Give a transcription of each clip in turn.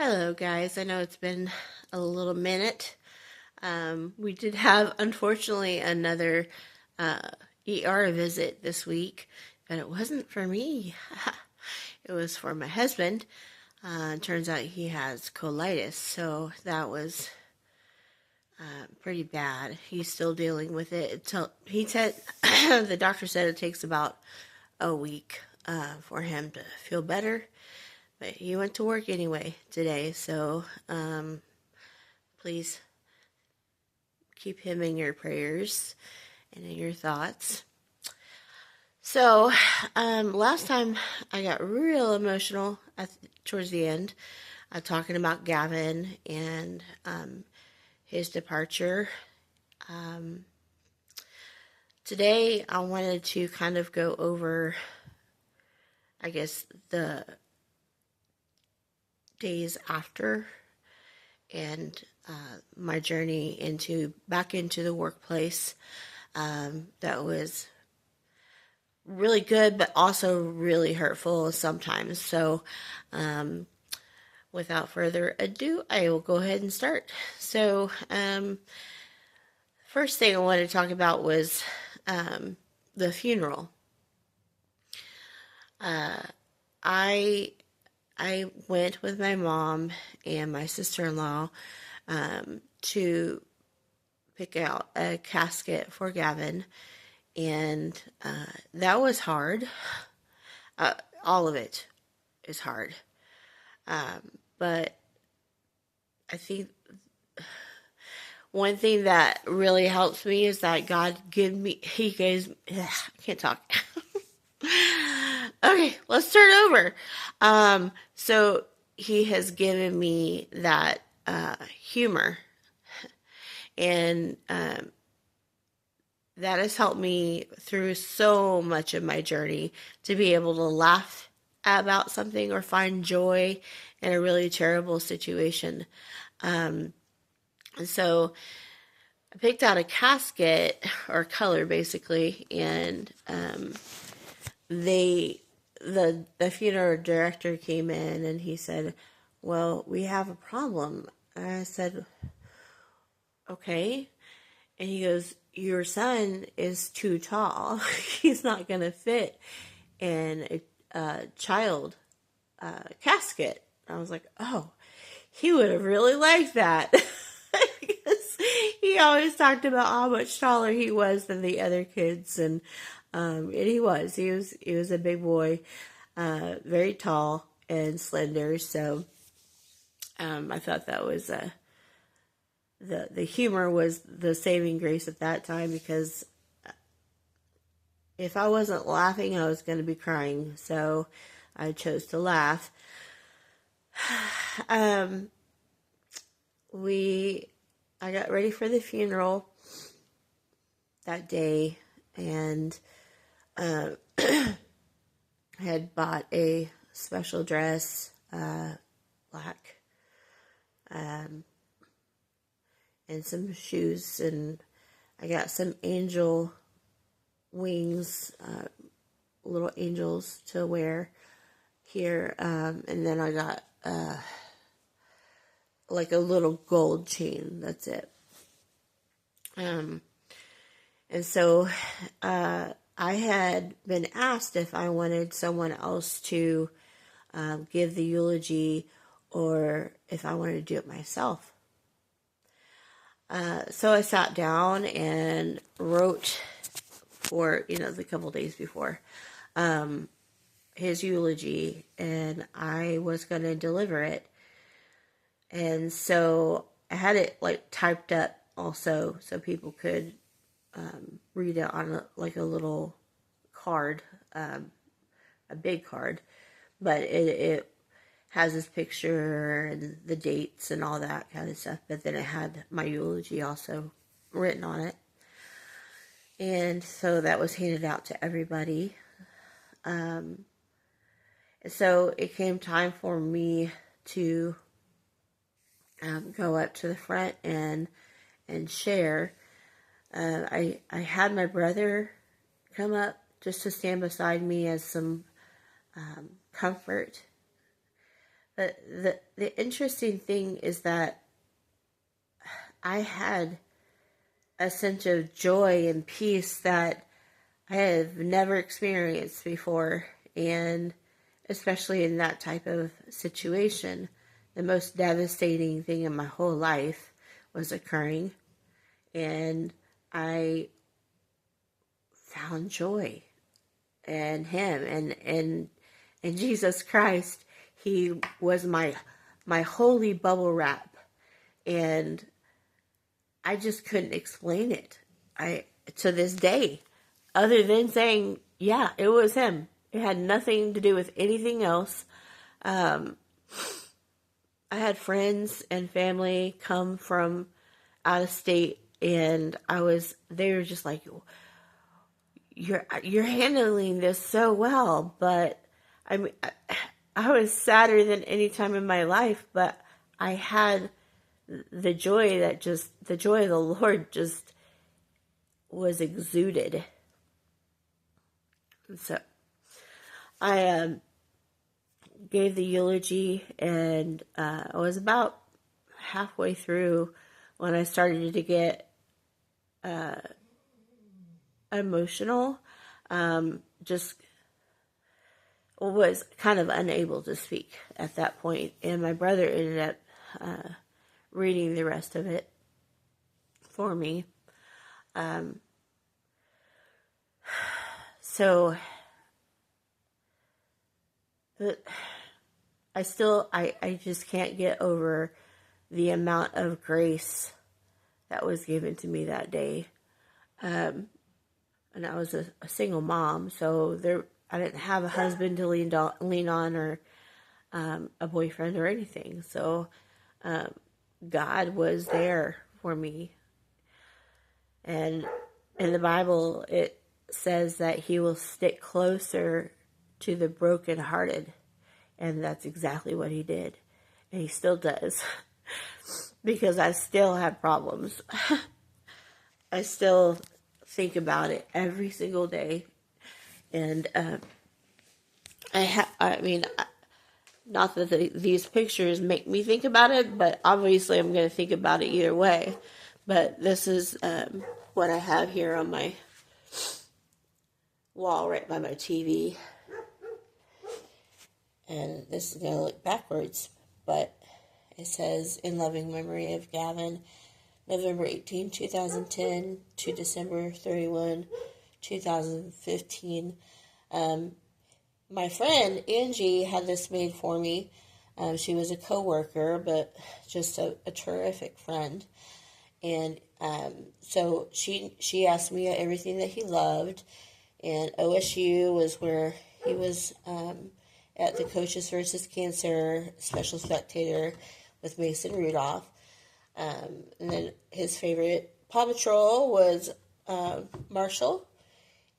Hello, guys. I know it's been a little minute. We did have, unfortunately, another uh, ER visit this week, but it wasn't for me. It was for my husband. Turns out he has colitis, so that was pretty bad. He's still dealing with it. He said the doctor said it takes about a week for him to feel better, but he went to work anyway today, so please keep him in your prayers and in your thoughts. So, last time I got real emotional towards the end, talking about Gavin and his departure. Um, Today, I wanted to kind of go over, I guess, the days after and my journey back into the workplace. That was really good, but also really hurtful sometimes. So, without further ado, I will go ahead and start. So, first thing I wanted to talk about was the funeral. I I went with my mom and my sister-in-law to pick out a casket for Gavin, and that was hard. All of it is hard. But I think one thing that really helps me is that He gives, I can't talk. Okay, let's start over. So He has given me that humor, and that has helped me through so much of my journey to be able to laugh about something or find joy in a really terrible situation. So I picked out a casket or color basically, and the funeral director came in and he said, "Well, we have a problem." And I said, "Okay." And he goes, "Your son is too tall. He's not going to fit in a child casket." I was like, "Oh, he would have really liked that." Because he always talked about how much taller he was than the other kids, and he was a big boy, very tall and slender. So I thought that was the humor was the saving grace at that time, because if I wasn't laughing, I was going to be crying. So I chose to laugh. I got ready for the funeral that day, and had bought a special dress, black, and some shoes, and I got some angel wings, little angels to wear here, and then I got like a little gold chain. That's it. And so I had been asked if I wanted someone else to give the eulogy, or if I wanted to do it myself. So I sat down and wrote for, the couple days before, his eulogy, and I was going to deliver it. And so I had it like typed up also, so people could read it on a little card, a big card, but it has his picture and the dates and all that kind of stuff. But then it had my eulogy also written on it, and so that was handed out to everybody. And so it came time for me to go up to the front and share. I had my brother come up just to stand beside me as some comfort. But the interesting thing is that I had a sense of joy and peace that I have never experienced before, and especially in that type of situation, the most devastating thing in my whole life was occurring, and I found joy in Him and in Jesus Christ. He was my holy bubble wrap, and I just couldn't explain it. I to this day, other than saying, yeah, it was Him. It had nothing to do with anything else. I had friends and family come from out of state, and they were just like, you're handling this so well. But I mean, I was sadder than any time in my life, but I had the joy the joy of the Lord just was exuded. And so I gave the eulogy, and I was about halfway through when I started to get emotional. Just was kind of unable to speak at that point, and my brother ended up reading the rest of it for me. So I just can't get over the amount of grace that was given to me that day. And I was a single mom, so I didn't have a husband to lean on or a boyfriend or anything. So God was there for me. And in the Bible, it says that He will stick closer to the brokenhearted. And that's exactly what He did. And He still does. Because I still have problems. I still think about it every single day. And I mean, not that these pictures make me think about it, but obviously I'm going to think about it either way. But this is what I have here on my wall right by my TV. And this is going to look backwards, but it says, in loving memory of Gavin, November 18, 2010 to December 31, 2015. My friend Angie had this made for me. She was a co-worker, but just a terrific friend. And so she asked me everything that he loved. And OSU was where he was at the Coaches versus Cancer special spectator with Mason Rudolph. And then his favorite Paw Patrol was Marshall.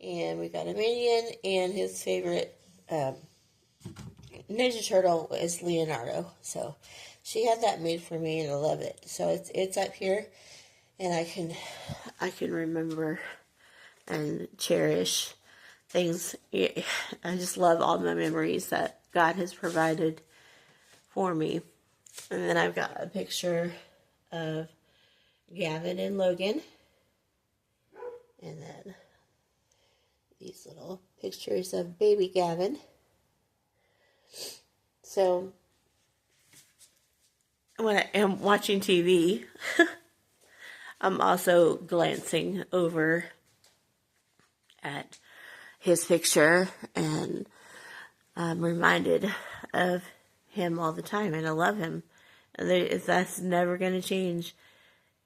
And we got a Minion, and his favorite Ninja Turtle is Leonardo. So she had that made for me, and I love it. So it's up here, and I can remember and cherish things. I just love all my memories that God has provided for me. And then I've got a picture of Gavin and Logan, and then these little pictures of baby Gavin. So when I am watching TV, I'm also glancing over at his picture, and I'm reminded of him all the time, and I love him. That's never going to change.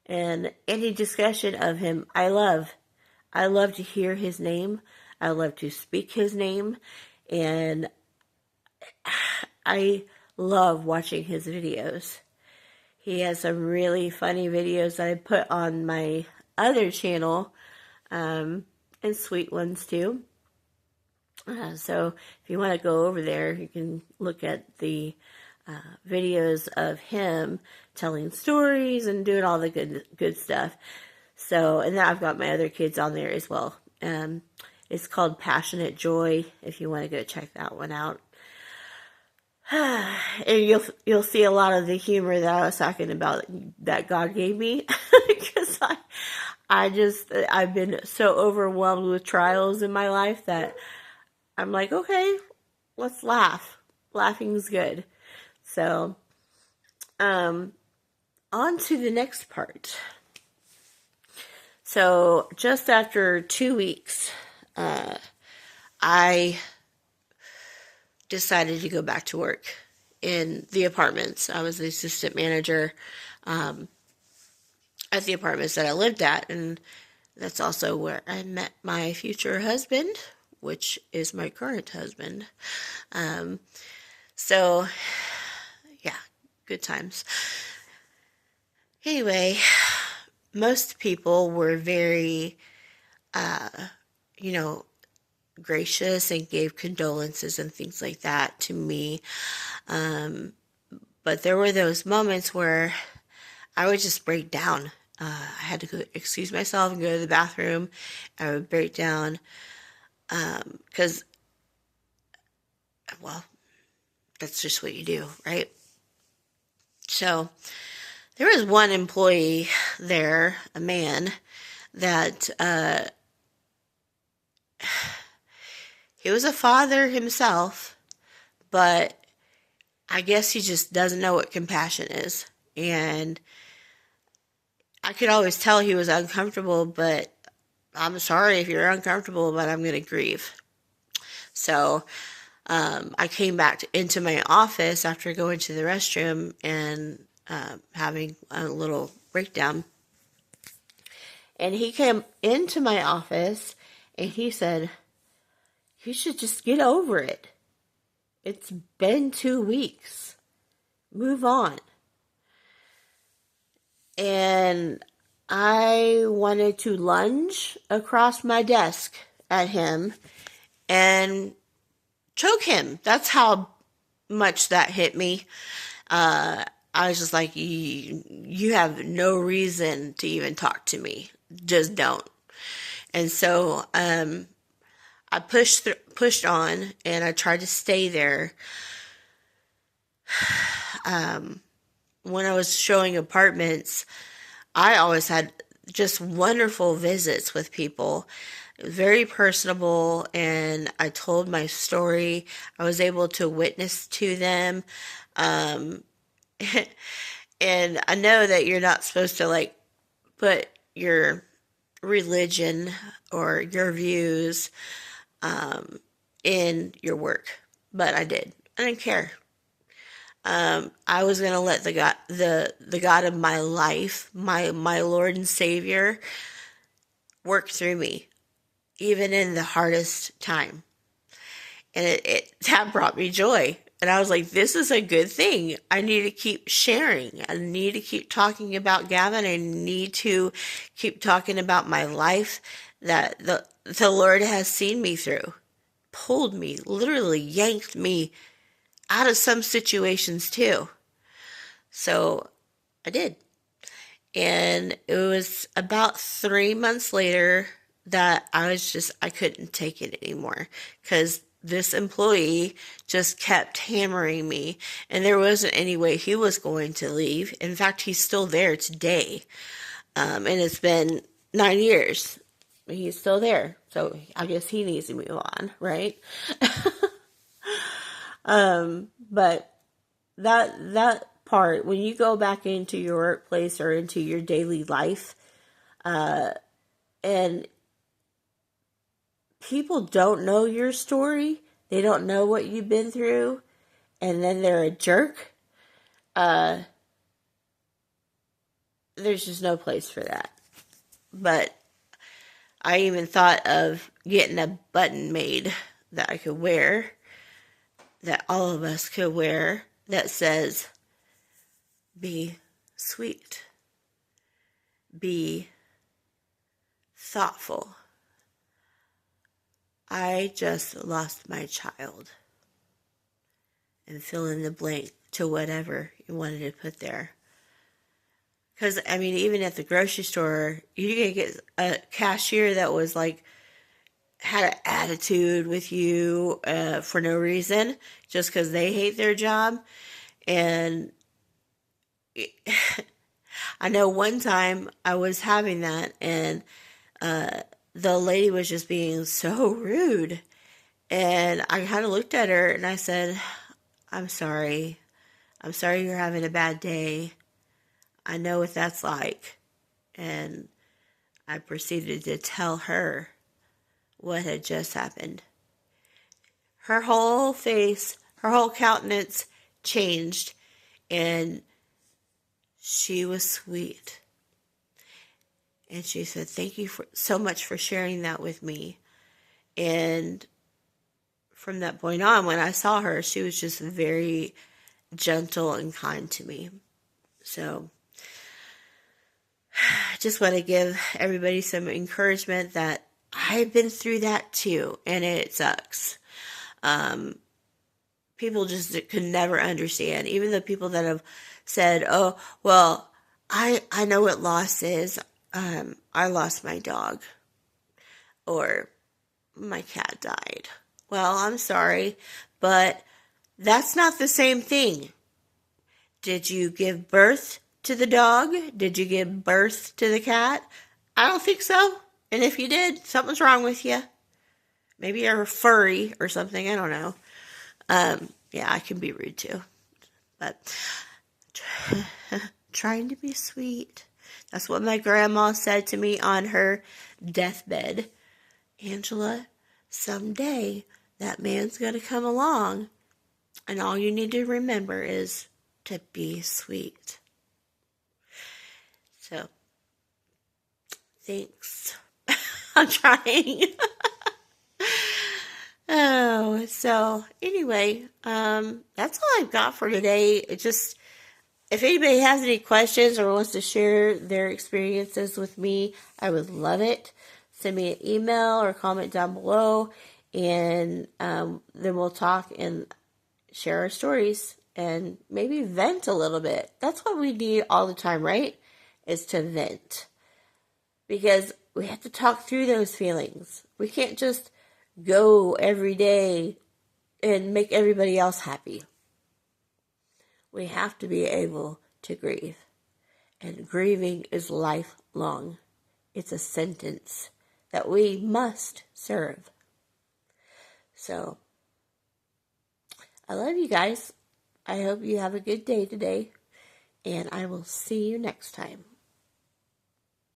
And any discussion of him, I love to hear his name. I love to speak his name. And I love watching his videos. He has some really funny videos that I put on my other channel, and sweet ones too. So if you want to go over there, you can look at the videos of him telling stories and doing all the good stuff. So, and then I've got my other kids on there as well. It's called Passionate Joy, if you want to go check that one out. And you'll see a lot of the humor that I was talking about that God gave me, because I've been so overwhelmed with trials in my life that I'm like, okay, let's laugh. Laughing's good. So, on to the next part. So, just after 2 weeks, I decided to go back to work in the apartments. I was the assistant manager at the apartments that I lived at, and that's also where I met my future husband, which is my current husband. So, yeah, good times. Anyway, most people were very, you know, gracious and gave condolences and things like that to me. But there were those moments where I would just break down. I had to go excuse myself and go to the bathroom. I would break down because, well, that's just what you do, right? So there was one employee there, a man, that he was a father himself, but I guess he just doesn't know what compassion is. And I could always tell he was uncomfortable, but I'm sorry if you're uncomfortable, but I'm going to grieve. So I came back into my office after going to the restroom and having a little breakdown. And he came into my office and he said, "You should just get over it. It's been 2 weeks. Move on." And I wanted to lunge across my desk at him and choke him. That's how much that hit me. I was just like, you have no reason to even talk to me. Just don't. And so I pushed on, and I tried to stay there. When I was showing apartments, I always had just wonderful visits with people. Very personable, and I told my story. I was able to witness to them. And I know that you're not supposed to like put your religion or your views in your work, but I did. I didn't care. I was gonna let the God of my life, my Lord and Savior, work through me, even in the hardest time. And that brought me joy. And I was like, this is a good thing. I need to keep sharing. I need to keep talking about Gavin. I need to keep talking about my life that the Lord has seen me through, pulled me, literally yanked me out of some situations too. So I did. And it was about 3 months later that I couldn't take it anymore, because this employee just kept hammering me, and there wasn't any way he was going to leave. In fact, he's still there today. And it's been 9 years. He's still there. So I guess he needs to move on, right? But that part, when you go back into your workplace or into your daily life, and people don't know your story, they don't know what you've been through, and then they're a jerk, there's just no place for that. But I even thought of getting a button made that I could wear, that all of us could wear, that says, "Be sweet. Be thoughtful. I just lost my child." And fill in the blank to whatever you wanted to put there. Because, I mean, even at the grocery store, you could get a cashier that was like had an attitude with you for no reason, just because they hate their job. And I know one time I was having that, and the lady was just being so rude. And I kind of looked at her and I said, I'm sorry. I'm sorry you're having a bad day. I know what that's like. And I proceeded to tell her what had just happened. Her whole face, her whole countenance changed, and she was sweet. And she said, thank you so much for sharing that with me. And from that point on, when I saw her, she was just very gentle and kind to me. So I just want to give everybody some encouragement that I've been through that too, and it sucks. People just could never understand. Even the people that have said, oh, well, I know what loss is. I lost my dog, or my cat died. Well, I'm sorry, but that's not the same thing. Did you give birth to the dog? Did you give birth to the cat? I don't think so. And if you did, something's wrong with you. Maybe you're a furry or something. I don't know. Yeah, I can be rude too. But trying to be sweet. That's what my grandma said to me on her deathbed. Angela, someday that man's going to come along, and all you need to remember is to be sweet. So, thanks. I'm trying. Oh, so anyway, that's all I've got for today. It just, if anybody has any questions or wants to share their experiences with me, I would love it. Send me an email or comment down below, and then we'll talk and share our stories and maybe vent a little bit. That's what we need all the time, right? Is to vent. Because we have to talk through those feelings. We can't just go every day and make everybody else happy. We have to be able to grieve. And grieving is lifelong. It's a sentence that we must serve. So, I love you guys. I hope you have a good day today. And I will see you next time.